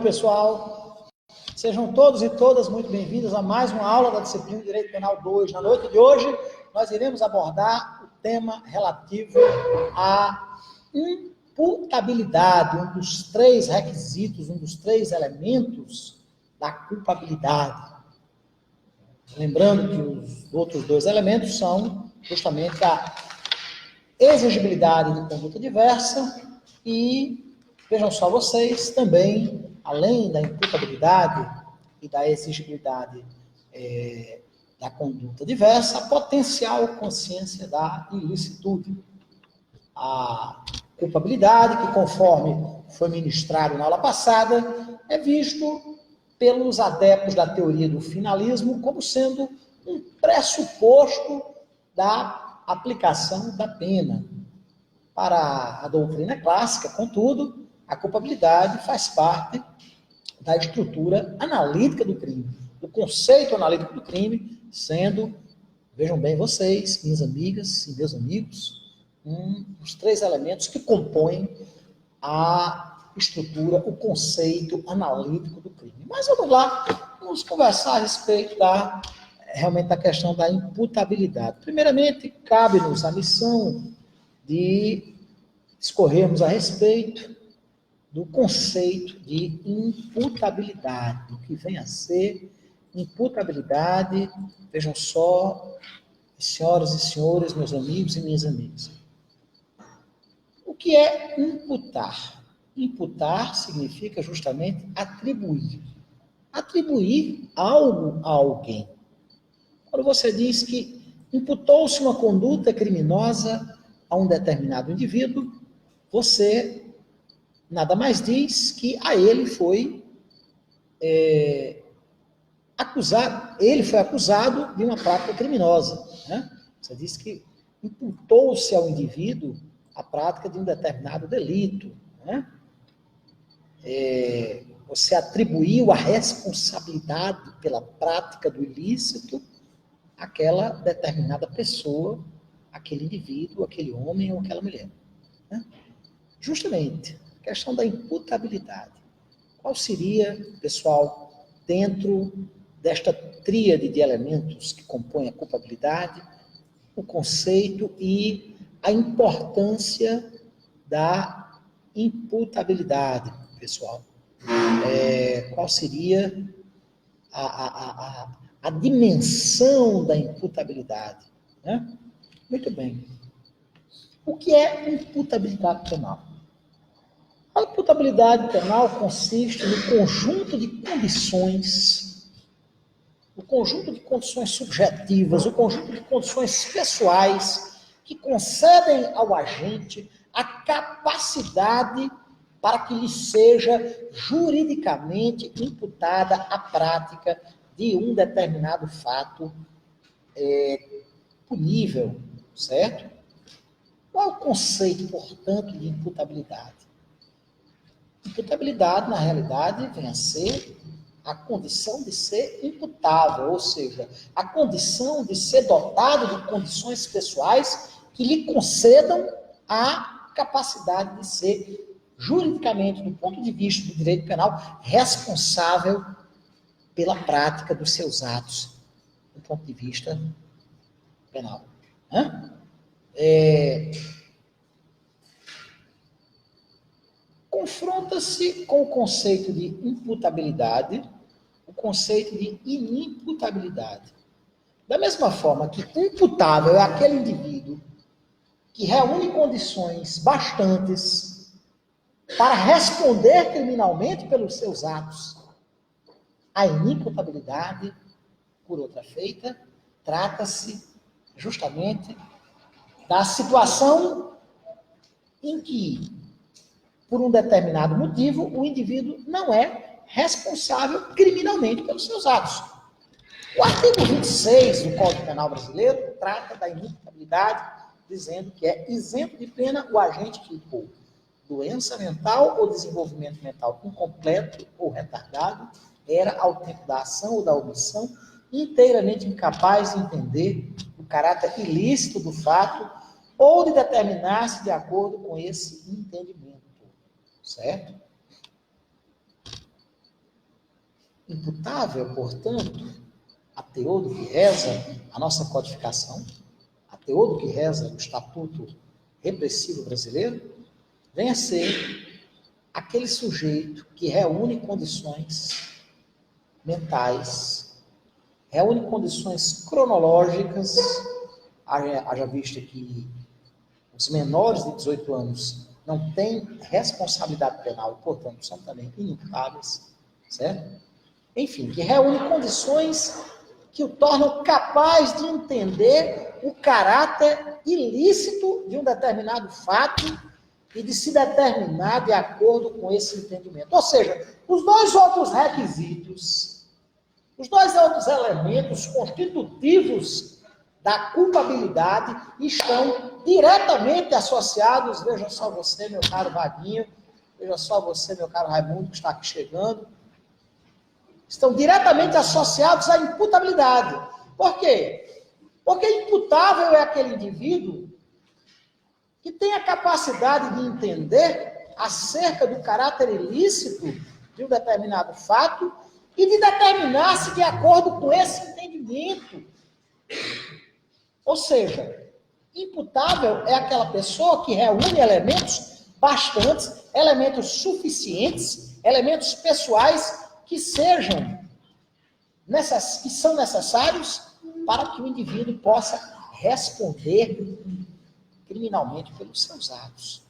noite, pessoal. Sejam todos e todas muito bem-vindos a mais uma aula da disciplina de Direito Penal 2. Na noite de hoje, nós iremos abordar o tema relativo à imputabilidade, um dos três requisitos, um dos três elementos da culpabilidade. Lembrando que os outros dois elementos são justamente a exigibilidade de conduta diversa e, vejam só vocês, também, além da imputabilidade e da exigibilidade da conduta diversa, a potencial consciência da ilicitude. A culpabilidade, que conforme foi ministrado na aula passada, é visto pelos adeptos da teoria do finalismo como sendo um pressuposto da aplicação da pena. Para a doutrina clássica, contudo, a culpabilidade faz parte da estrutura analítica do crime, do conceito analítico do crime, sendo, vejam bem vocês, minhas amigas e meus amigos, os três elementos que compõem a estrutura, o conceito analítico do crime. Mas vamos lá, vamos conversar a respeito realmente da questão da imputabilidade. Primeiramente, cabe-nos a missão de discorrermos a respeito do conceito de imputabilidade, o que vem a ser imputabilidade. Vejam só, senhoras e senhores, meus amigos e minhas amigas. O que é imputar? Imputar significa justamente atribuir. Atribuir algo a alguém. Quando você diz que imputou-se uma conduta criminosa a um determinado indivíduo, você nada mais diz que a ele foi acusado de uma prática criminosa, né? Você diz que imputou-se ao indivíduo a prática de um determinado delito, né? Você atribuiu a responsabilidade pela prática do ilícito àquela determinada pessoa, aquele indivíduo, aquele homem ou aquela mulher, né? Justamente, a questão da imputabilidade. Qual seria, pessoal, dentro desta tríade de elementos que compõem a culpabilidade, o conceito e a importância da imputabilidade, pessoal? Qual seria a dimensão da imputabilidade, né? Muito bem. O que é imputabilidade penal? A imputabilidade penal consiste no conjunto de condições, o conjunto de condições subjetivas, o conjunto de condições pessoais que concedem ao agente a capacidade para que lhe seja juridicamente imputada a prática de um determinado fato punível, certo? Qual é o conceito, portanto, de imputabilidade? Imputabilidade, na realidade, vem a ser a condição de ser imputável, ou seja, a condição de ser dotado de condições pessoais que lhe concedam a capacidade de ser juridicamente, do ponto de vista do direito penal, responsável pela prática dos seus atos, do ponto de vista penal. Confronta-se com o conceito de imputabilidade, o conceito de inimputabilidade. Da mesma forma que imputável é aquele indivíduo que reúne condições bastantes para responder criminalmente pelos seus atos, a inimputabilidade, por outra feita, trata-se justamente da situação em que, por um determinado motivo, o indivíduo não é responsável criminalmente pelos seus atos. O artigo 26 do Código Penal Brasileiro trata da inimputabilidade, dizendo que é isento de pena o agente que, por doença mental ou desenvolvimento mental incompleto ou retardado, era, ao tempo da ação ou da omissão, inteiramente incapaz de entender o caráter ilícito do fato ou de determinar-se de acordo com esse entendimento. Certo? imputável, portanto, a teor do que reza a nossa codificação, a teor do que reza o Estatuto Repressivo Brasileiro, vem a ser aquele sujeito que reúne condições mentais, reúne condições cronológicas, haja visto que os menores de 18 anos não têm responsabilidade penal e, portanto, são também inimputáveis, certo? Enfim, que reúne condições que o tornam capaz de entender o caráter ilícito de um determinado fato e de se determinar de acordo com esse entendimento. Ou seja, os dois outros requisitos, os dois outros elementos constitutivos da culpabilidade estão diretamente associados, veja só você, meu caro Vaguinho, veja só você, meu caro Raimundo, que está aqui chegando, estão diretamente associados à imputabilidade. Por quê? Porque imputável é aquele indivíduo que tem a capacidade de entender acerca do caráter ilícito de um determinado fato e de determinar-se de acordo com esse entendimento. Ou seja, imputável é aquela pessoa que reúne elementos bastantes, elementos suficientes, elementos pessoais que são necessários para que o indivíduo possa responder criminalmente pelos seus atos.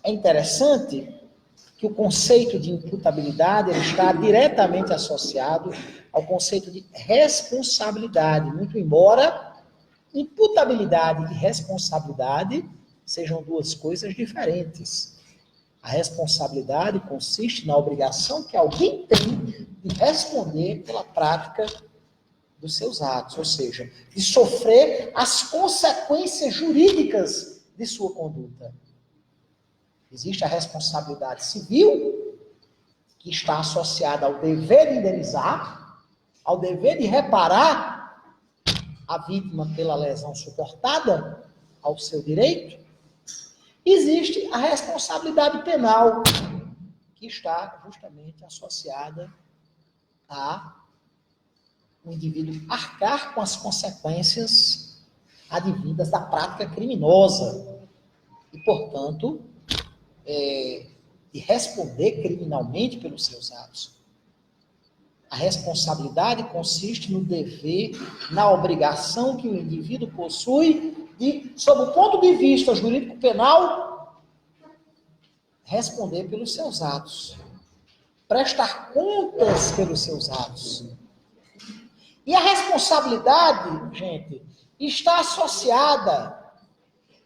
É interessante que o conceito de imputabilidade ele está diretamente associado ao conceito de responsabilidade, muito embora imputabilidade e responsabilidade sejam duas coisas diferentes. A responsabilidade consiste na obrigação que alguém tem de responder pela prática dos seus atos, ou seja, de sofrer as consequências jurídicas de sua conduta. Existe a responsabilidade civil, que está associada ao dever de indenizar, ao dever de reparar a vítima pela lesão suportada ao seu direito. Existe a responsabilidade penal, que está justamente associada a o indivíduo arcar com as consequências advindas da prática criminosa e, portanto, de responder criminalmente pelos seus atos. A responsabilidade consiste no dever, na obrigação que o indivíduo possui de, sob o ponto de vista jurídico penal, responder pelos seus atos, prestar contas pelos seus atos. E a responsabilidade, gente, está associada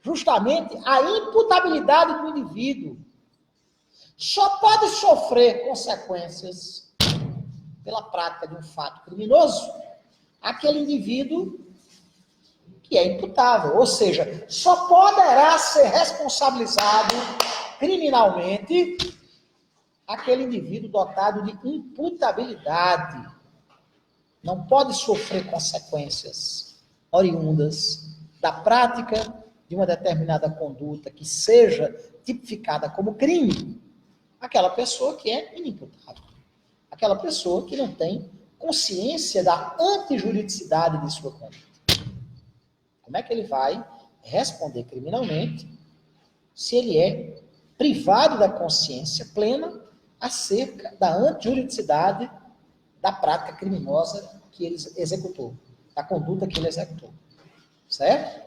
justamente à imputabilidade do indivíduo. Só pode sofrer consequências pela prática de um fato criminoso aquele indivíduo que é imputável, ou seja, só poderá ser responsabilizado criminalmente aquele indivíduo dotado de imputabilidade. Não pode sofrer consequências oriundas da prática de uma determinada conduta que seja tipificada como crime, aquela pessoa que é inimputável, aquela pessoa que não tem consciência da antijuridicidade de sua conduta. Como é que ele vai responder criminalmente se ele é privado da consciência plena acerca da antijuridicidade da prática criminosa que ele executou, da conduta que ele executou? Certo?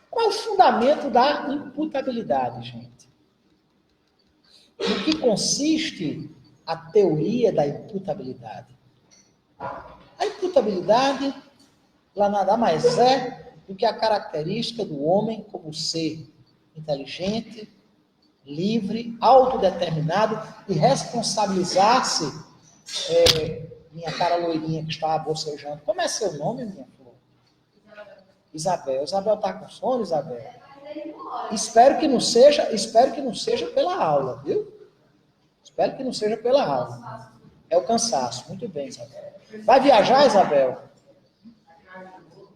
Qual é o fundamento da imputabilidade, gente? No que consiste a teoria da imputabilidade? A imputabilidade, lá nada mais é do que a característica do homem como ser inteligente, livre, autodeterminado e responsabilizar-se. Minha cara loirinha que está bocejando. Como é seu nome, minha flor? Isabel. Isabel está com sono, Isabel? Espero que não seja pela aula, viu? Espero que não seja pela aula. É o cansaço. Muito bem, Isabel. Vai viajar, Isabel?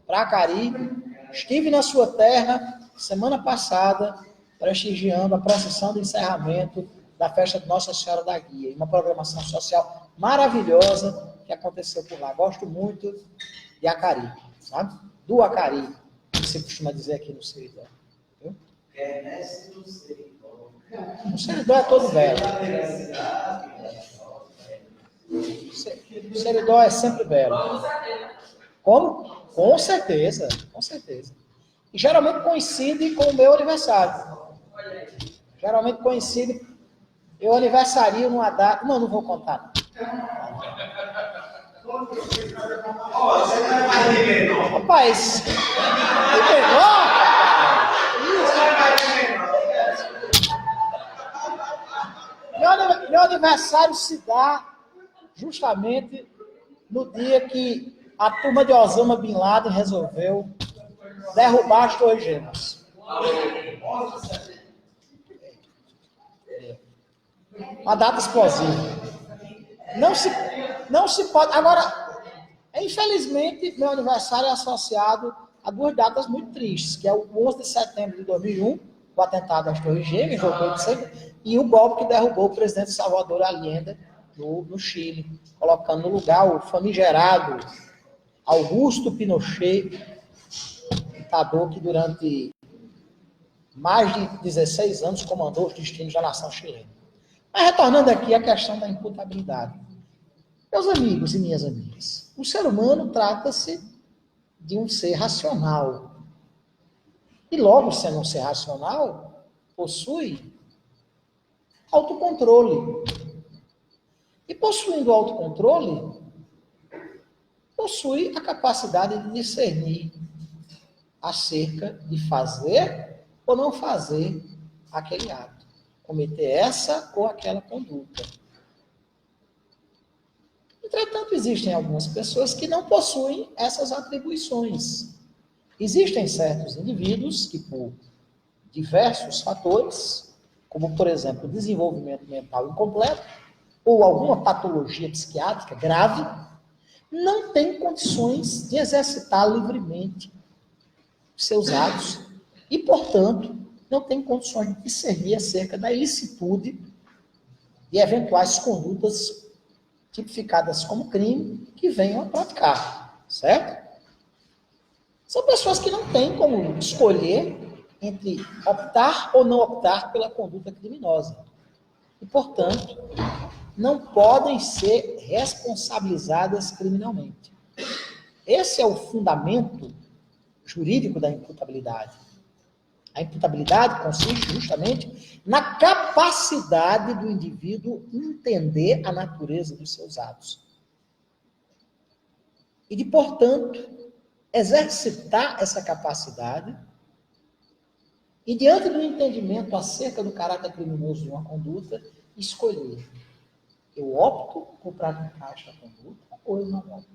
Para Caribe. Estive na sua terra semana passada, prestigiando a procissão de encerramento da festa de Nossa Senhora da Guia, uma programação social maravilhosa que aconteceu por lá. Gosto muito de Acari, sabe? Do Acari, que se costuma dizer aqui no Seridó. O Seridó é todo belo. O Seridó é sempre belo. Como? Com certeza, com certeza. E geralmente coincide com o meu aniversário. Geralmente coincide. Eu aniversario numa data. Não vou contar. Rapaz, meu aniversário se dá justamente no dia que a turma de Osama Bin Laden resolveu derrubar as Torres Gêmeas. Uma data explosiva. Não se pode. Agora, infelizmente, meu aniversário é associado a duas datas muito tristes, que é o 11 de setembro de 2001, o atentado às Torres Gêmeas, e o golpe que derrubou o presidente Salvador Allende no Chile, colocando no lugar o famigerado Augusto Pinochet, ditador que durante mais de 16 anos comandou os destinos da nação chilena. Mas retornando aqui à questão da imputabilidade. Meus amigos e minhas amigas, o ser humano trata-se de um ser racional. E logo, sendo um ser racional, possui autocontrole. E possuindo autocontrole, possui a capacidade de discernir acerca de fazer ou não fazer aquele ato, cometer essa ou aquela conduta. Entretanto, existem algumas pessoas que não possuem essas atribuições. Existem certos indivíduos que, por diversos fatores, como, por exemplo, desenvolvimento mental incompleto, ou alguma patologia psiquiátrica grave, não têm condições de exercitar livremente seus atos e, portanto, não têm condições de discernir acerca da ilicitude de eventuais condutas tipificadas como crime que venham a praticar, certo? São pessoas que não têm como escolher entre optar ou não optar pela conduta criminosa. E, portanto, não podem ser responsabilizadas criminalmente. Esse é o fundamento jurídico da imputabilidade. A imputabilidade consiste justamente na capacidade do indivíduo entender a natureza dos seus atos. E de, portanto, exercitar essa capacidade e, diante do entendimento acerca do caráter criminoso de uma conduta, escolher. Eu opto por praticar esta conduta ou eu não opto?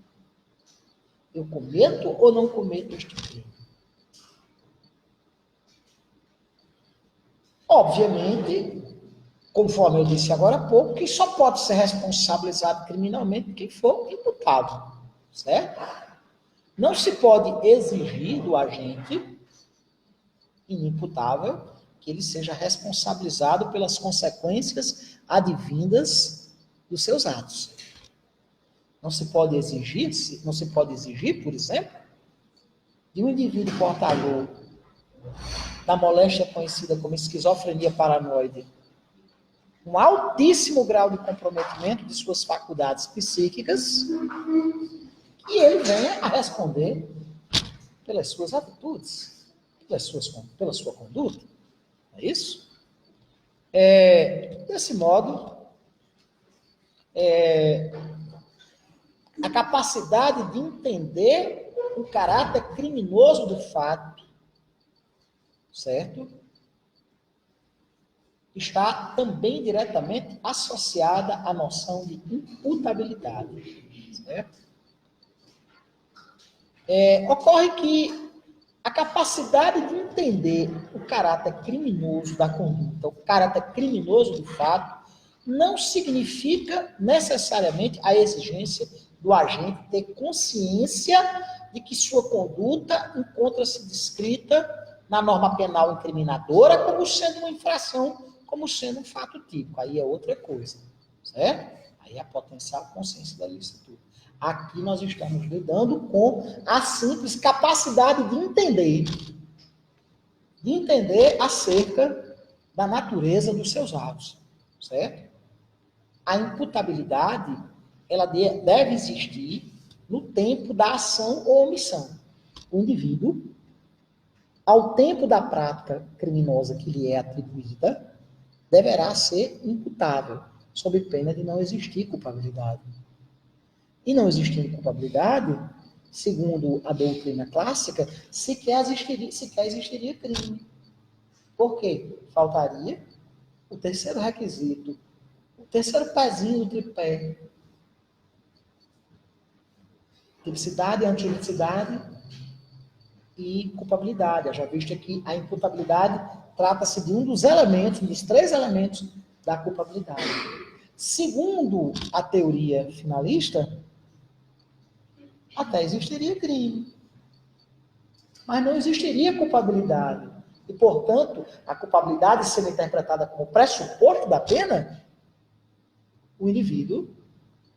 Eu cometo ou não cometo este crime? Obviamente, conforme eu disse agora há pouco, que só pode ser responsabilizado criminalmente quem for imputável, certo? Não se pode exigir do agente inimputável que ele seja responsabilizado pelas consequências advindas dos seus atos. Não se pode exigir, por exemplo, de um indivíduo portador da moléstia conhecida como esquizofrenia paranoide, um altíssimo grau de comprometimento de suas faculdades psíquicas, e ele venha a responder pelas suas atitudes, pela sua conduta. É isso? Desse modo, a capacidade de entender o caráter criminoso do fato, certo? Está também diretamente associada à noção de imputabilidade, certo? Ocorre que a capacidade de entender o caráter criminoso da conduta, o caráter criminoso do fato, não significa necessariamente a exigência do agente ter consciência de que sua conduta encontra-se descrita na norma penal incriminadora como sendo uma infração como sendo um fato típico. Aí é outra coisa, certo? Aí é a potencial consciência da licitude. Aqui nós estamos lidando com a simples capacidade de entender acerca da natureza dos seus atos, certo? A imputabilidade, ela deve existir no tempo da ação ou omissão. O indivíduo, ao tempo da prática criminosa que lhe é atribuída, deverá ser imputável, sob pena de não existir culpabilidade. E não existindo culpabilidade, segundo a doutrina clássica, sequer existiria crime. Por quê? Faltaria o terceiro requisito, o terceiro pezinho do tripé. Tipicidade, antitipicidade e culpabilidade. Já visto aqui, a imputabilidade trata-se de um dos elementos, um dos três elementos da culpabilidade. Segundo a teoria finalista, até existiria crime, mas não existiria culpabilidade. E, portanto, a culpabilidade sendo interpretada como pressuposto da pena, o indivíduo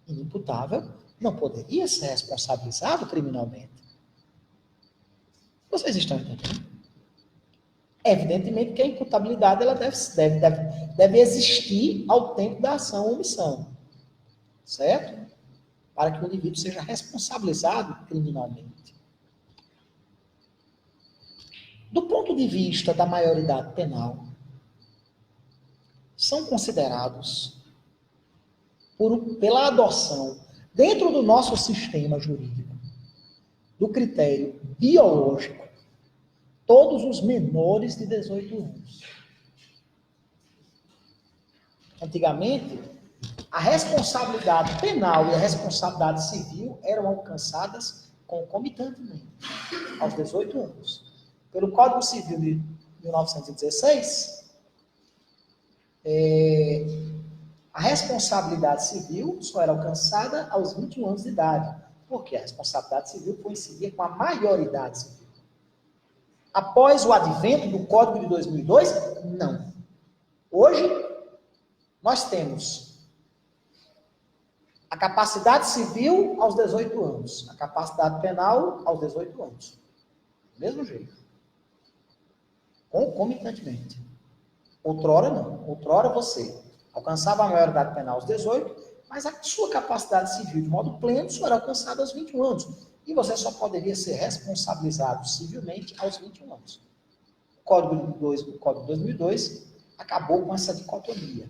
inimputável não poderia ser responsabilizado criminalmente. Vocês estão entendendo? Evidentemente que a imputabilidade ela deve existir ao tempo da ação ou omissão. Certo? Para que o indivíduo seja responsabilizado criminalmente. Do ponto de vista da maioridade penal, são considerados pela adoção, dentro do nosso sistema jurídico, do critério biológico, todos os menores de 18 anos. Antigamente, a responsabilidade penal e a responsabilidade civil eram alcançadas concomitantemente, aos 18 anos. Pelo Código Civil de 1916, a responsabilidade civil só era alcançada aos 21 anos de idade, porque a responsabilidade civil coincidia com a maioridade civil. Após o advento do Código de 2002, não. Hoje, nós temos a capacidade civil aos 18 anos, a capacidade penal aos 18 anos. Do mesmo jeito. Concomitantemente. Outrora não. Outrora você alcançava a maioridade penal aos 18, mas a sua capacidade civil de modo pleno só era alcançada aos 21 anos. E você só poderia ser responsabilizado civilmente aos 21 anos. O Código de 2002 acabou com essa dicotomia.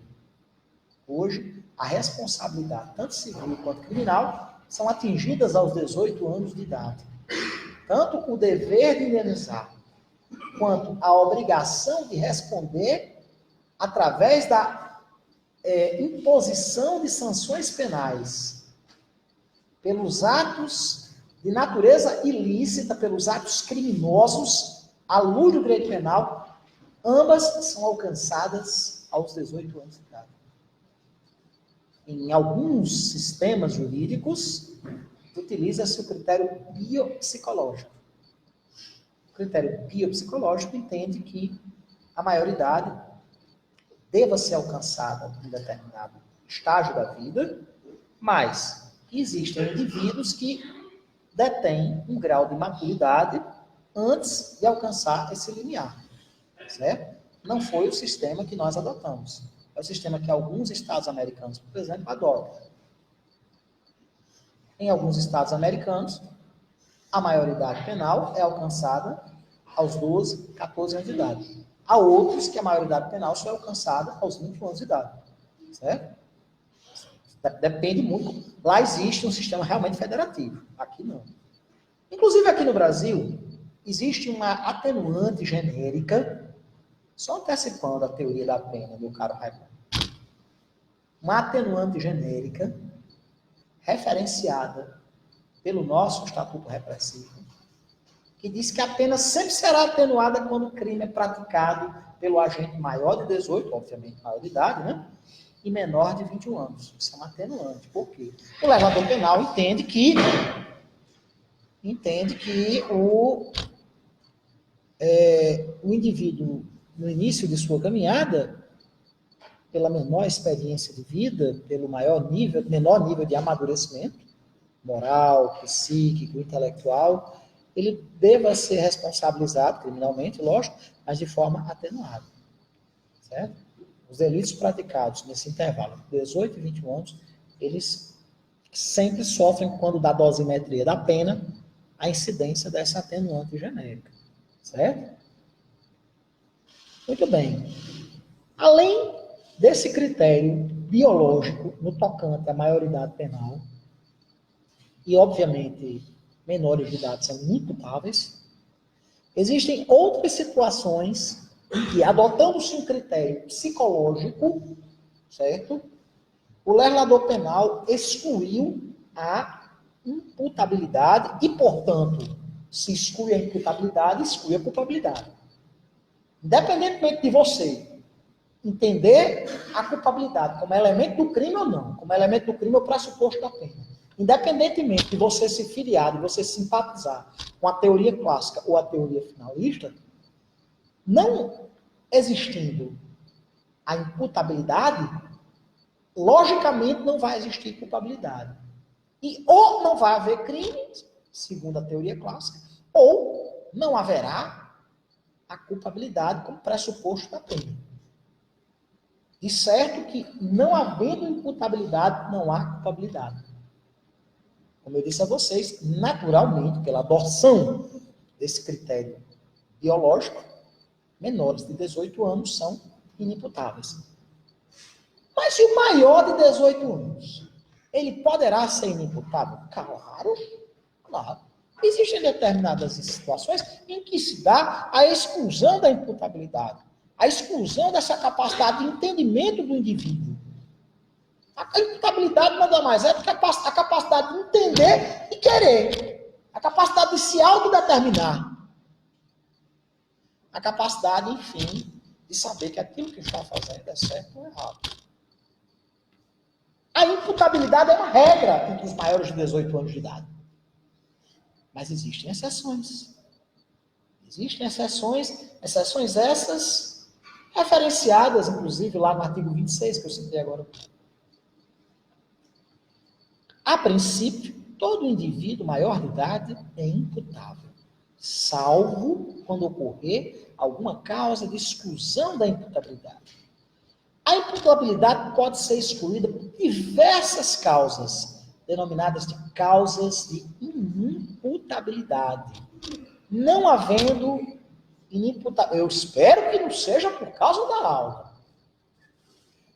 Hoje, a responsabilidade, tanto civil quanto criminal, são atingidas aos 18 anos de idade. Tanto o dever de indenizar, quanto a obrigação de responder através da imposição de sanções penais pelos atos de natureza ilícita, pelos atos criminosos, à luz do direito penal, ambas são alcançadas aos 18 anos de idade. Em alguns sistemas jurídicos, utiliza-se o critério biopsicológico. O critério biopsicológico entende que a maioridade deva ser alcançada em determinado estágio da vida, mas existem indivíduos que detêm um grau de maturidade antes de alcançar esse limiar, certo? Não foi o sistema que nós adotamos. É o sistema que alguns estados americanos, por exemplo, adotam. Em alguns estados americanos, a maioridade penal é alcançada aos 12, 14 anos de idade. Há outros que a maioridade penal só é alcançada aos 21 anos de idade. Certo? Depende muito. Lá existe um sistema realmente federativo. Aqui não. Inclusive aqui no Brasil, existe uma atenuante genérica, só antecipando a teoria da pena, meu caro Raimundo. Uma atenuante genérica referenciada pelo nosso Estatuto Repressivo, que diz que a pena sempre será atenuada quando o crime é praticado pelo agente maior de 18, obviamente maior de idade, né? E menor de 21 anos. Isso é uma atenuante. Por quê? O legislador penal entende que o indivíduo, no início de sua caminhada, pela menor experiência de vida, pelo menor nível de amadurecimento, moral, psíquico, intelectual, ele deva ser responsabilizado criminalmente, lógico, mas de forma atenuada. Certo? Os delitos praticados nesse intervalo de 18 e 21 anos, eles sempre sofrem, quando da dosimetria da pena, a incidência dessa atenuante genérica. Certo? Muito bem. Além desse critério biológico no tocante à maioridade penal, e obviamente menores de idade são imputáveis, existem outras situações em que, adotando-se um critério psicológico, certo? O legislador penal excluiu a imputabilidade e, portanto, se exclui a imputabilidade, exclui a culpabilidade. Independentemente de você entender a culpabilidade como elemento do crime ou não, como elemento do crime ou pressuposto da pena, independentemente de você se filiar, de você simpatizar com a teoria clássica ou a teoria finalista, não existindo a imputabilidade, logicamente não vai existir culpabilidade. E ou não vai haver crime, segundo a teoria clássica, ou não haverá a culpabilidade como pressuposto da pena. De certo que, não havendo imputabilidade, não há culpabilidade. Como eu disse a vocês, naturalmente, pela adoção desse critério biológico, menores de 18 anos são inimputáveis. Mas se o maior de 18 anos, ele poderá ser inimputável? Claro, claro. Existem determinadas situações em que se dá a exclusão da imputabilidade, a exclusão dessa capacidade de entendimento do indivíduo. A imputabilidade nada mais é do que a capacidade de entender e querer. A capacidade de se autodeterminar. A capacidade, enfim, de saber que aquilo que está fazendo é certo ou errado. A imputabilidade é uma regra entre os maiores de 18 anos de idade. Mas existem exceções. Existem exceções essas referenciadas, inclusive, lá no artigo 26, que eu citei agora. A princípio, todo indivíduo maior de idade é imputável, salvo quando ocorrer alguma causa de exclusão da imputabilidade. A imputabilidade pode ser excluída por diversas causas, denominadas de causas de inimputabilidade. Não havendo inimputabilidade, eu espero que não seja por causa da aula.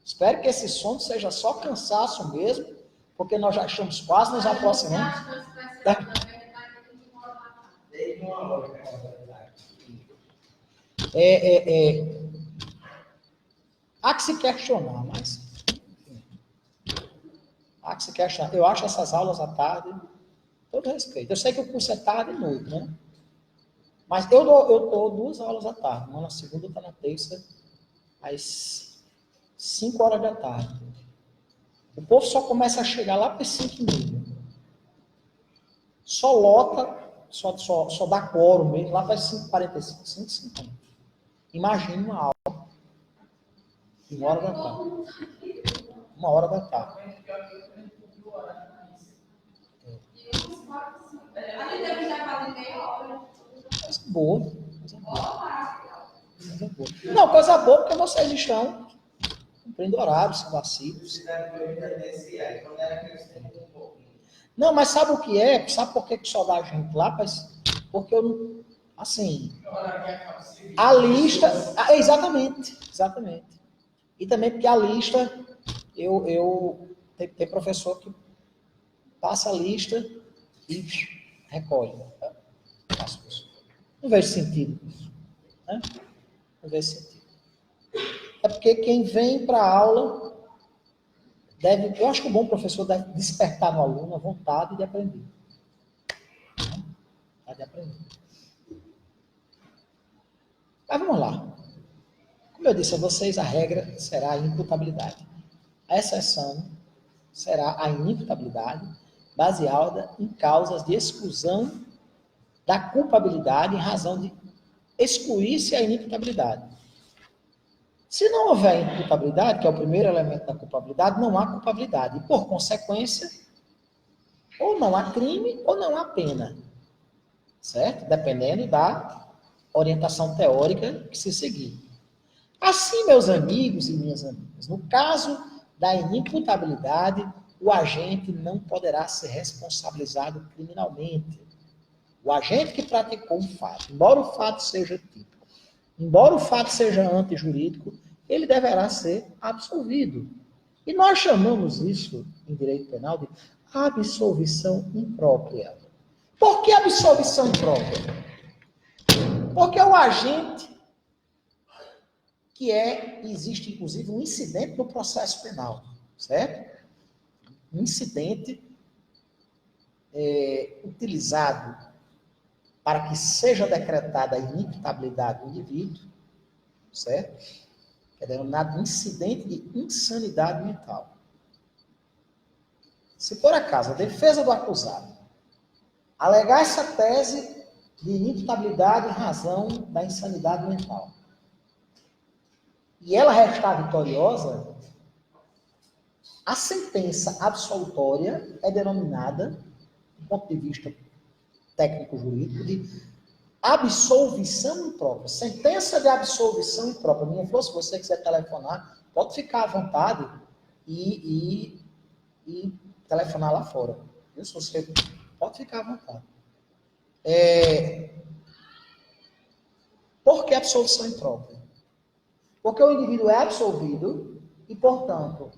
Espero que esse som seja só cansaço mesmo, porque nós já estamos quase nos aproximando. Há que se questionar, mas há que se questionar. Eu acho essas aulas à tarde, todo respeito. Eu sei que o curso é tarde e noite, né? Mas eu dou 2 aulas à tarde, uma na segunda e outra na terça, às 5 horas da tarde. O povo só começa a chegar lá para as 5h30. Só lota, só dá quórum mesmo, lá para as 5h45, 5h50. Imagine uma aula. 1h da tarde. 1h da tarde. Coisa boa. Não, coisa boa porque vocês estão cumprindo horários, são vacilos. Não, mas sabe o que é? Sabe por que só dá gente lá? Porque eu não... Assim... A lista... Exatamente. E também porque a lista... Tem professor que passa a lista e recolhe. Não vejo sentido nisso. Né? Não vejo sentido. É porque quem vem para a aula deve... Eu acho que o bom professor deve despertar no aluno a vontade de aprender. Vontade de aprender. Mas vamos lá. Como eu disse a vocês, a regra será a imputabilidade. A exceção será a inimputabilidade, baseada em causas de exclusão da culpabilidade em razão de excluir-se a inimputabilidade. Se não houver imputabilidade, que é o primeiro elemento da culpabilidade, não há culpabilidade. E, por consequência, ou não há crime ou não há pena. Certo? Dependendo da orientação teórica que se seguir. Assim, meus amigos e minhas amigas, no caso da inimputabilidade, o agente não poderá ser responsabilizado criminalmente. O agente que praticou um fato, embora o fato seja típico, embora o fato seja antijurídico, ele deverá ser absolvido. E nós chamamos isso, em direito penal, de absolvição imprópria. Por que absolvição imprópria? Porque o agente existe inclusive um incidente no processo penal, certo? Um incidente utilizado para que seja decretada a inimputabilidade do indivíduo, certo? Que é denominado incidente de insanidade mental. Se por acaso a defesa do acusado alegar essa tese de inimputabilidade em razão da insanidade mental, e ela restar vitoriosa, a sentença absolutória é denominada, do ponto de vista técnico-jurídico, de absolvição imprópria. Sentença de absolvição imprópria. Minha flor, se você quiser telefonar, pode ficar à vontade e telefonar lá fora. Se você pode ficar à vontade. Por que absolvição imprópria? Porque o indivíduo é absolvido e, portanto,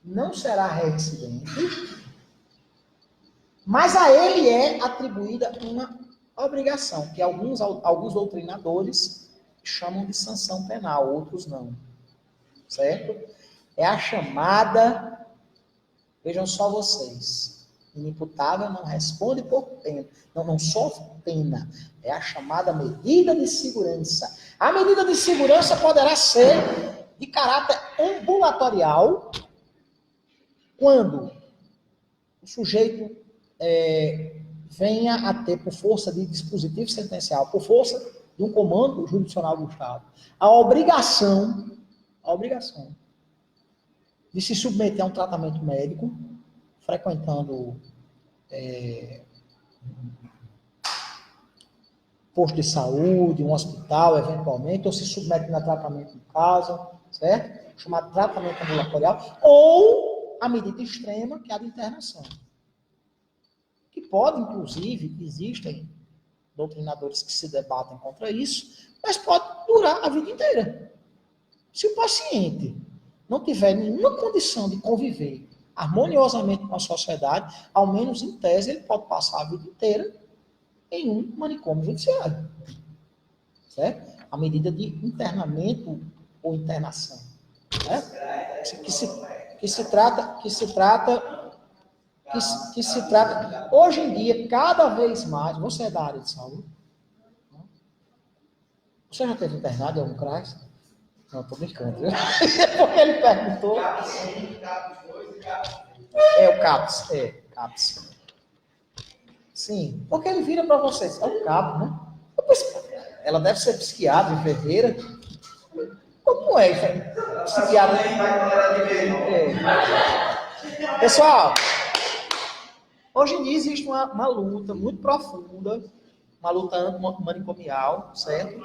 não será reincidente, mas a ele é atribuída uma obrigação, que alguns doutrinadores chamam de sanção penal, outros não. Certo? É a chamada, vejam só vocês, inimputável não responde por pena, não sofre pena, é a chamada medida de segurança. A medida de segurança poderá ser de caráter ambulatorial, quando o sujeito venha a ter, por força de dispositivo sentencial, por força de um comando jurisdicional do Estado, a obrigação de se submeter a um tratamento médico, frequentando posto de saúde, um hospital, eventualmente, ou se submetendo a tratamento em casa, certo? Chamado tratamento ambulatorial, ou a medida extrema, que é a de internação. Que pode, inclusive, existem doutrinadores que se debatem contra isso, mas pode durar a vida inteira. Se o paciente não tiver nenhuma condição de conviver harmoniosamente com a sociedade, ao menos em tese, ele pode passar a vida inteira em um manicômio judiciário. Certo? A medida de internamento ou internação. Né? Que se trata. Hoje em dia, cada vez mais, você é da área de saúde? Não? Você já teve internado em algum CRAS? Não, estou brincando. Porque ele perguntou. O CAPS. CAPS. Sim, porque ele vira para vocês. É o CAPS, né? Ela deve ser psiquiatra, enfermeira. Como é, psiquiatra? Pessoal, hoje em dia existe uma luta muito profunda, uma luta antimanicomial, certo?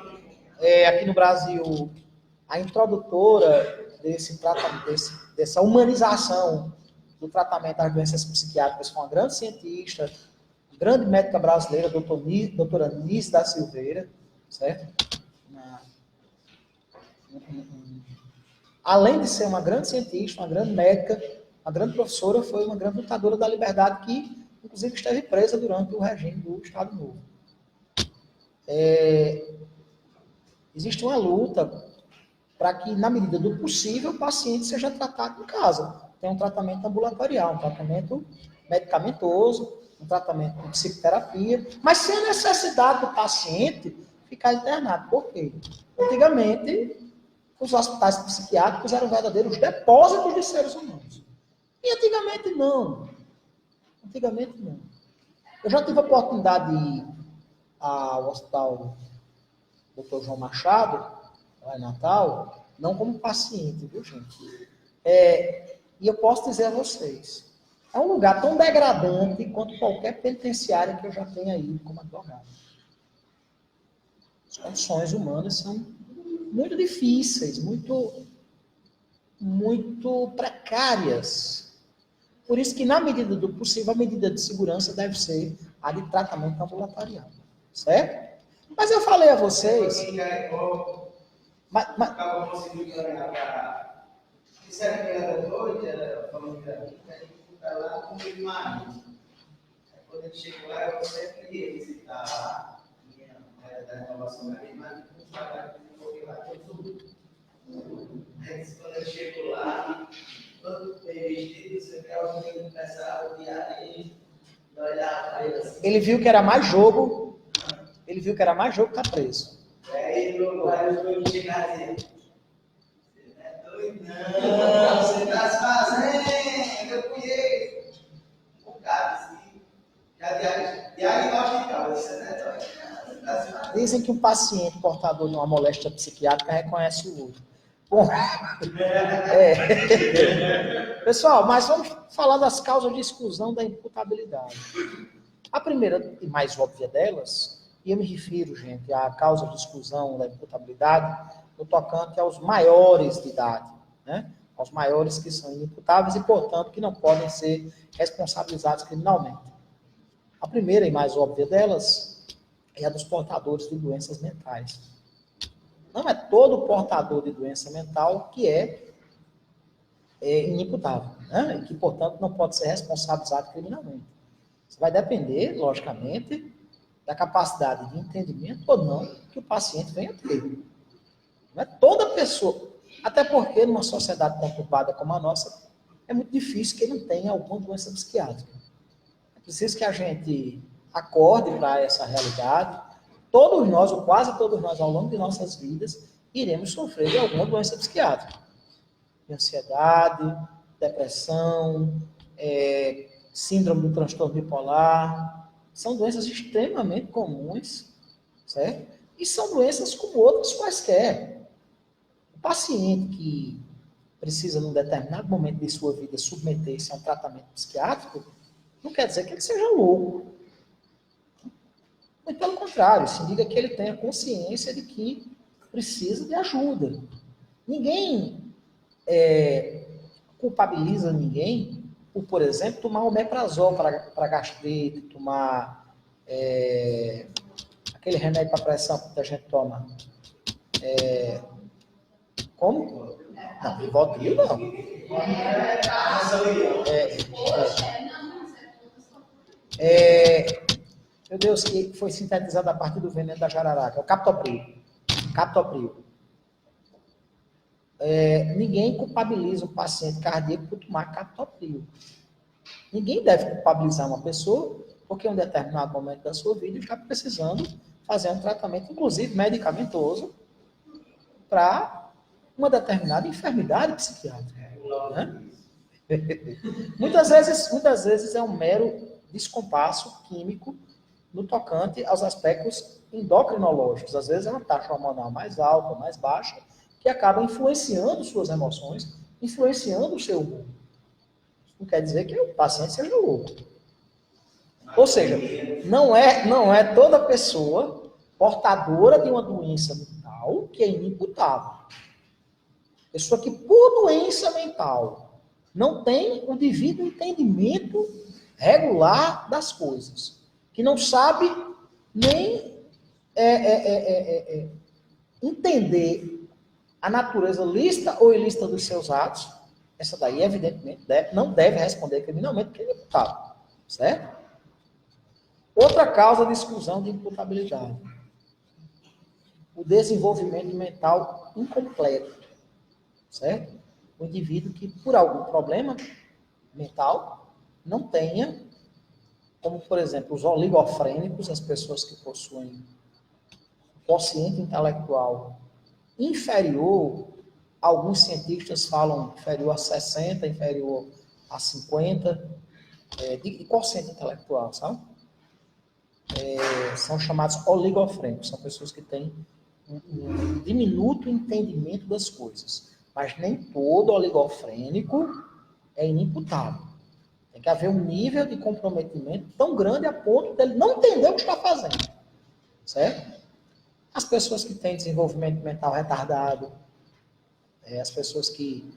Aqui no Brasil, a introdutora dessa humanização do tratamento das doenças psiquiátricas foi uma grande cientista, grande médica brasileira, doutora Nice da Silveira, certo? Além de ser uma grande cientista, uma grande médica, uma grande professora, foi uma grande lutadora da liberdade que, inclusive, esteve presa durante o regime do Estado Novo. Existe uma luta para que, na medida do possível, o paciente seja tratado em casa. Tem um tratamento ambulatorial, um tratamento medicamentoso, um tratamento com psicoterapia, mas sem a necessidade do paciente ficar internado. Por quê? Antigamente, os hospitais psiquiátricos eram verdadeiros depósitos de seres humanos. E antigamente não. Eu já tive a oportunidade de ir ao hospital Dr. João Machado, lá em Natal, não como paciente, viu, gente? E eu posso dizer a vocês, é um lugar tão degradante quanto qualquer penitenciária que eu já tenha ido como advogado. As condições humanas são muito difíceis, muito precárias. Por isso que, na medida do possível, a medida de segurança deve ser a de tratamento ambulatorial. Certo? Mas eu falei a vocês... Acaba conseguindo ganhar para... Disseram que era doido, era falando que era rico, a gente fica lá com o marido. Aí quando ele chega lá, eu sempre ia visitar lá, da renovação da minha mas não trabalho, porque lá tem tudo. Aí quando eu chego lá, todo bem vestido, você quer alguém começar a odiar ele, olhar para ele assim. Ele viu que era mais jogo, estar preso. Aí eu chegar assim, você não é doido, não, você está se fazendo, eu conheço. Um bocado assim, já diagnosticado, você não é doido, não, você está se fazendo. Dizem que um paciente portador de uma moléstia psiquiátrica reconhece o outro. Bom, pessoal, mas vamos falar das causas de exclusão da imputabilidade. A primeira e mais óbvia delas, e eu me refiro, gente, à causa de exclusão da imputabilidade no tocante aos maiores de idade, né? Aos maiores que são inimputáveis e, portanto, que não podem ser responsabilizados criminalmente. A primeira e mais óbvia delas é a dos portadores de doenças mentais. Não é todo portador de doença mental que é inimputável, né? E que, portanto, não pode ser responsabilizado criminalmente. Isso vai depender, logicamente, da capacidade de entendimento ou não que o paciente venha ter. Não é toda pessoa, até porque numa sociedade conturbada como a nossa, é muito difícil que ele não tenha alguma doença psiquiátrica. É preciso que a gente acorde para essa realidade. Todos nós, ou quase todos nós, ao longo de nossas vidas, iremos sofrer de alguma doença psiquiátrica. De ansiedade, depressão, síndrome do transtorno bipolar. São doenças extremamente comuns, certo? E são doenças como outras quaisquer. O paciente que precisa, num determinado momento de sua vida, submeter-se a um tratamento psiquiátrico, não quer dizer que ele seja louco. Muito pelo contrário, isso indica que ele tenha consciência de que precisa de ajuda. Ninguém culpabiliza ninguém por exemplo, tomar omeprazol para gastrite, tomar aquele remédio para pressão que a gente toma. Como? Não, Rivotril não. Meu Deus, que foi sintetizado a partir do veneno da jararaca. É o captopril. Ninguém culpabiliza um paciente cardíaco por tomar captopril. Ninguém deve culpabilizar uma pessoa porque em um determinado momento da sua vida está precisando fazer um tratamento, inclusive medicamentoso, para uma determinada enfermidade psiquiátrica. Né? Muitas vezes é um mero descompasso químico no tocante aos aspectos endocrinológicos. Às vezes é uma taxa hormonal mais alta, mais baixa, que acaba influenciando suas emoções, influenciando o seu humor. Não quer dizer que o paciente seja louco. Ou seja, não é toda pessoa portadora de uma doença mental que é inimputável. Pessoa que, por doença mental, não tem o devido entendimento regular das coisas, que não sabe nem entender a natureza lícita ou ilícita dos seus atos, essa daí, evidentemente, não deve responder criminalmente, porque é inimputável. Certo? Outra causa de exclusão de imputabilidade. O desenvolvimento mental incompleto. Certo? O indivíduo que, por algum problema mental, não tenha, como, por exemplo, os oligofrênicos, as pessoas que possuem quociente intelectual inferior, alguns cientistas falam inferior a 60, inferior a 50, de quociente intelectual, sabe? São chamados oligofrênicos, são pessoas que têm um diminuto entendimento das coisas. Mas nem todo oligofrênico é inimputável. Tem que haver um nível de comprometimento tão grande a ponto dele não entender o que está fazendo. Certo? As pessoas que têm desenvolvimento mental retardado, as pessoas que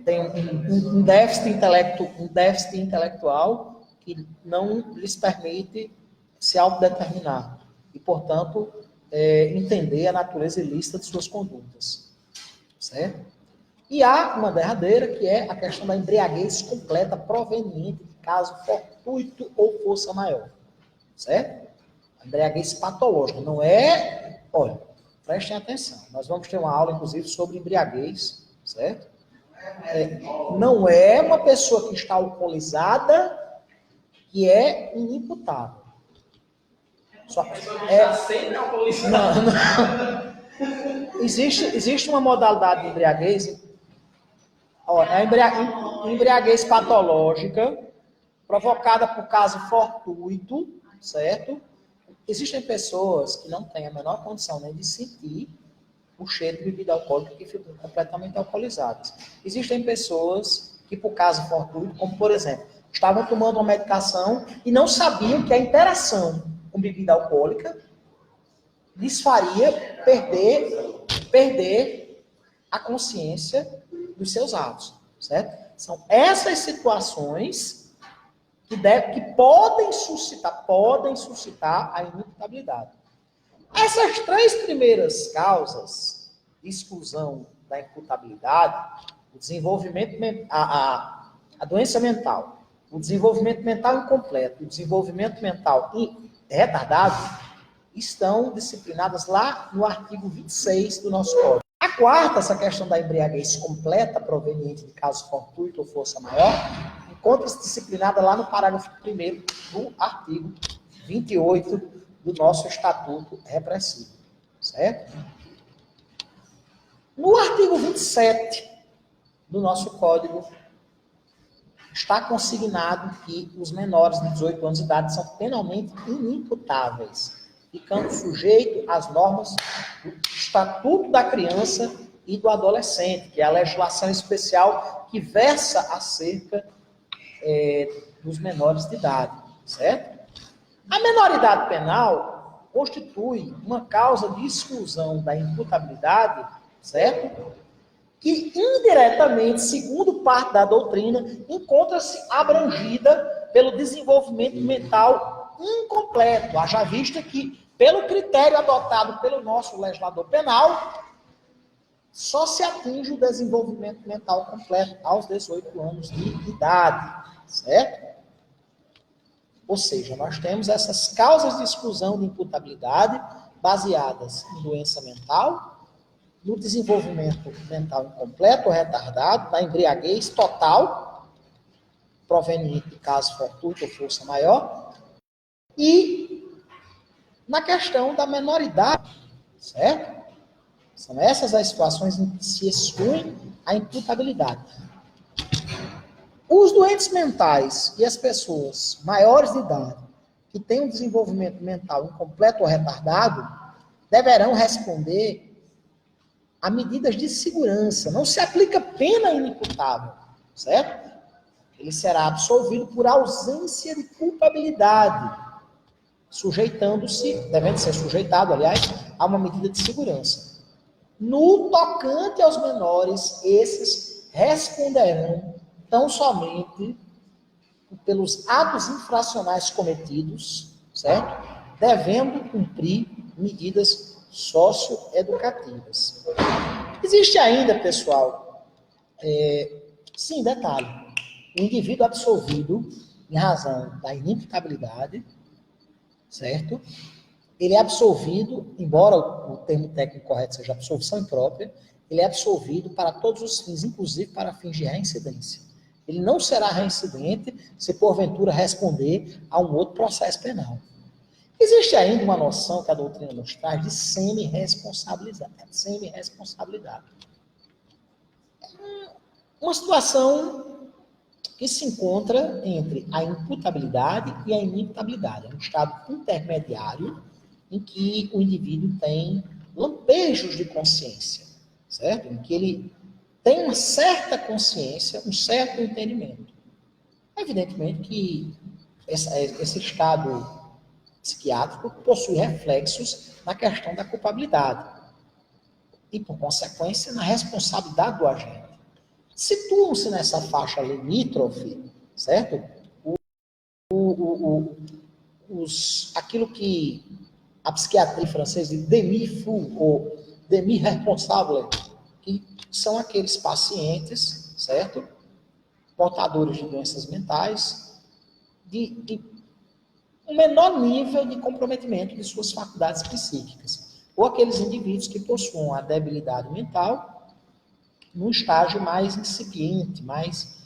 têm um déficit intelectual que não lhes permite se autodeterminar e, portanto, entender a natureza ilícita de suas condutas. Certo? E há uma derradeira, que é a questão da embriaguez completa proveniente de caso fortuito ou força maior. Certo? A embriaguez patológica não é... Olha, prestem atenção. Nós vamos ter uma aula, inclusive, sobre embriaguez, certo? Não é uma pessoa que está alcoolizada que é inimputável. Só, está sempre alcoolizada. Não. Existe uma modalidade de embriaguez. Olha, a embriaguez patológica provocada por caso fortuito, certo? Existem pessoas que não têm a menor condição nem de sentir o cheiro de bebida alcoólica, que ficam completamente alcoolizadas. Existem pessoas que, por caso fortuito, como por exemplo, estavam tomando uma medicação e não sabiam que a interação com bebida alcoólica lhes faria perder a consciência dos seus atos, certo? São essas situações que podem suscitar a inimputabilidade. Essas três primeiras causas de exclusão da imputabilidade, o desenvolvimento, a doença mental, o desenvolvimento mental incompleto, o desenvolvimento mental retardado, estão disciplinadas lá no artigo 26 do nosso Código. A quarta, essa questão da embriaguez completa proveniente de caso fortuito ou força maior, encontra-se disciplinada lá no parágrafo 1º do artigo 28 do nosso Estatuto Repressivo. Certo? No artigo 27 do nosso Código, está consignado que os menores de 18 anos de idade são penalmente inimputáveis, ficando sujeito às normas do Estatuto da Criança e do Adolescente, que é a legislação especial que versa acerca dos menores de idade, certo? A menoridade penal constitui uma causa de exclusão da imputabilidade, certo? Que indiretamente, segundo parte da doutrina, encontra-se abrangida pelo desenvolvimento mental incompleto. Haja vista que, pelo critério adotado pelo nosso legislador penal, só se atinge o desenvolvimento mental completo aos 18 anos de idade, certo? Ou seja, nós temos essas causas de exclusão de imputabilidade baseadas em doença mental, no desenvolvimento mental incompleto ou retardado, na embriaguez total, proveniente de caso fortuito ou força maior, e na questão da menoridade, certo? São essas as situações em que se exclui a imputabilidade. Os doentes mentais e as pessoas maiores de idade que têm um desenvolvimento mental incompleto ou retardado deverão responder a medidas de segurança. Não se aplica pena inimputável, certo? Ele será absolvido por ausência de culpabilidade, devendo ser sujeitado, aliás, a uma medida de segurança. No tocante aos menores, esses responderão tão somente pelos atos infracionais cometidos, certo? Devendo cumprir medidas socioeducativas. Existe ainda, pessoal, sim, detalhe, o indivíduo absolvido em razão da inimputabilidade, certo? Ele é absolvido, embora o termo técnico correto seja absolvição imprópria, ele é absolvido para todos os fins, inclusive para fins de reincidência. Ele não será reincidente se porventura responder a um outro processo penal. Existe ainda uma noção que a doutrina nos traz de semi-responsabilidade. Uma situação que se encontra entre a imputabilidade e a inimputabilidade. É um estado intermediário em que o indivíduo tem lampejos de consciência, certo? Em que ele tem uma certa consciência, um certo entendimento. Evidentemente que esse estado psiquiátrico possui reflexos na questão da culpabilidade e, por consequência, na responsabilidade do agente. Situam-se nessa faixa limítrofe, certo? Aquilo que a psiquiatria francesa de demi-fou ou demi-responsable, que são aqueles pacientes, certo? Portadores de doenças mentais, de um menor nível de comprometimento de suas faculdades psíquicas, ou aqueles indivíduos que possuem a debilidade mental num estágio mais incipiente, mais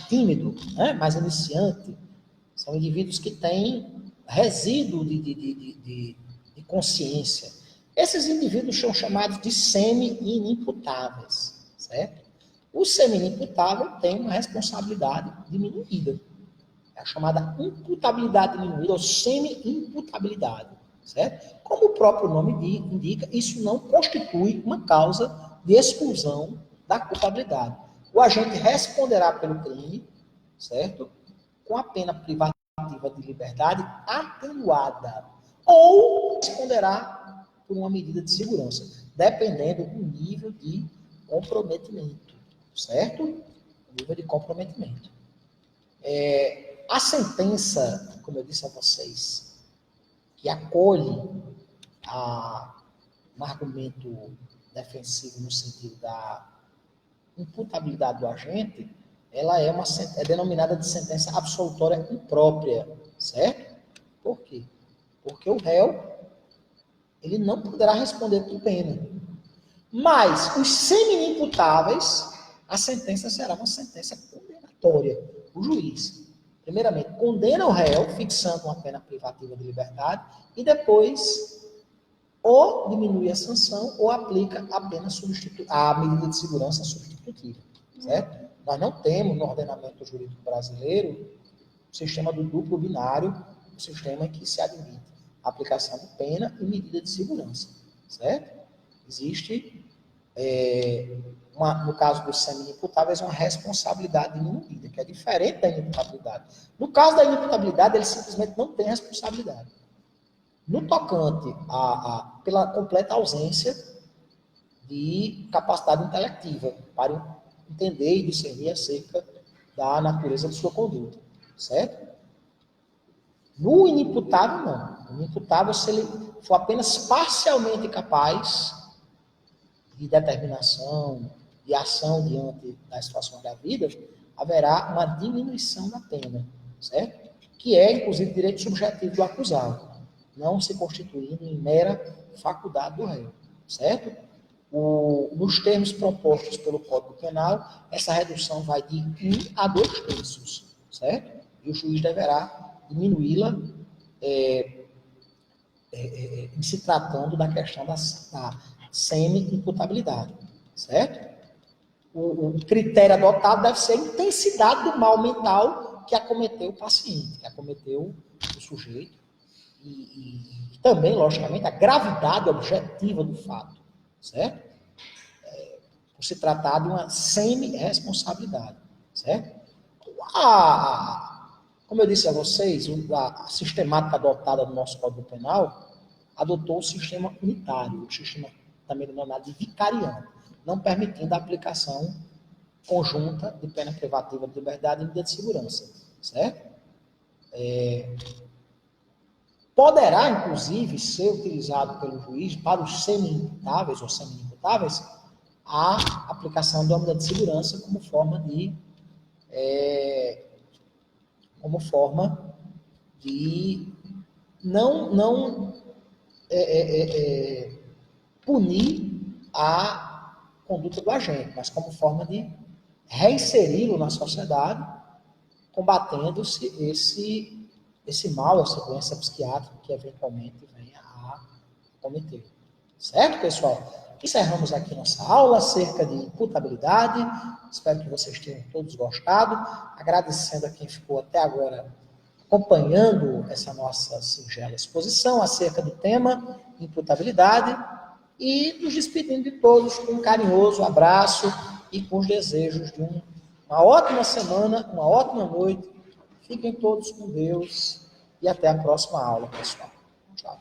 tímido, né? Mais iniciante. São indivíduos que têm resíduo de consciência. Esses indivíduos são chamados de semi-inimputáveis, certo? O semi-inimputável tem uma responsabilidade diminuída. É a chamada imputabilidade diminuída ou semi-imputabilidade, certo? Como o próprio nome indica, isso não constitui uma causa de exclusão da culpabilidade. O agente responderá pelo crime, certo? Com a pena privativa de liberdade atenuada, ou responderá por uma medida de segurança, dependendo do nível de comprometimento, certo? O nível de comprometimento. A sentença, como eu disse a vocês, que acolhe um argumento defensivo no sentido da imputabilidade do agente, ela é denominada de sentença absolutória imprópria, certo? Por quê? Porque o réu, ele não poderá responder por pena. Mas os semi-imputáveis, a sentença será uma sentença condenatória. O juiz, primeiramente, condena o réu, fixando uma pena privativa de liberdade, e depois ou diminui a sanção ou aplica a pena a medida de segurança substitutiva, certo? Nós não temos no ordenamento jurídico brasileiro o sistema do duplo binário, o sistema em que se admite a aplicação de pena e medida de segurança, certo? Existe, no caso dos semi-imputáveis, uma responsabilidade diminuída, que é diferente da inimputabilidade. No caso da inimputabilidade, ele simplesmente não tem responsabilidade. No tocante pela completa ausência de capacidade intelectiva para entender e discernir acerca da natureza de sua conduta, certo? No inimputável, não. No inimputável, se ele for apenas parcialmente capaz de determinação, de ação diante das situações da vida, haverá uma diminuição da pena, certo? Que é, inclusive, direito subjetivo do acusado, não se constituindo em mera faculdade do réu, certo? Nos termos propostos pelo Código Penal, essa redução vai de 1 a 2 terços, certo? E o juiz deverá diminuí-la em se tratando da questão da semi-imputabilidade, certo? O critério adotado deve ser a intensidade do mal mental que acometeu o paciente, que acometeu o sujeito, e também, logicamente, a gravidade objetiva do fato, certo? Por se tratar de uma semi-responsabilidade, certo? Como eu disse a vocês, a sistemática adotada no nosso Código Penal adotou o sistema unitário, o sistema também denominado de vicariano, não permitindo a aplicação conjunta de pena privativa de liberdade e medida de segurança, certo? Poderá, inclusive, ser utilizado pelo juiz para os semi-imputáveis ou semi-imputáveis a aplicação da medida de segurança como forma de não punir a conduta do agente, mas como forma de reinseri-lo na sociedade, combatendo-se esse mal, essa doença psiquiátrica que eventualmente venha a cometer. Certo, pessoal? Encerramos aqui nossa aula acerca de imputabilidade. Espero que vocês tenham todos gostado. Agradecendo a quem ficou até agora acompanhando essa nossa singela exposição acerca do tema imputabilidade e nos despedindo de todos com um carinhoso abraço e com os desejos de uma ótima semana, uma ótima noite. Fiquem todos com Deus e até a próxima aula, pessoal. Tchau.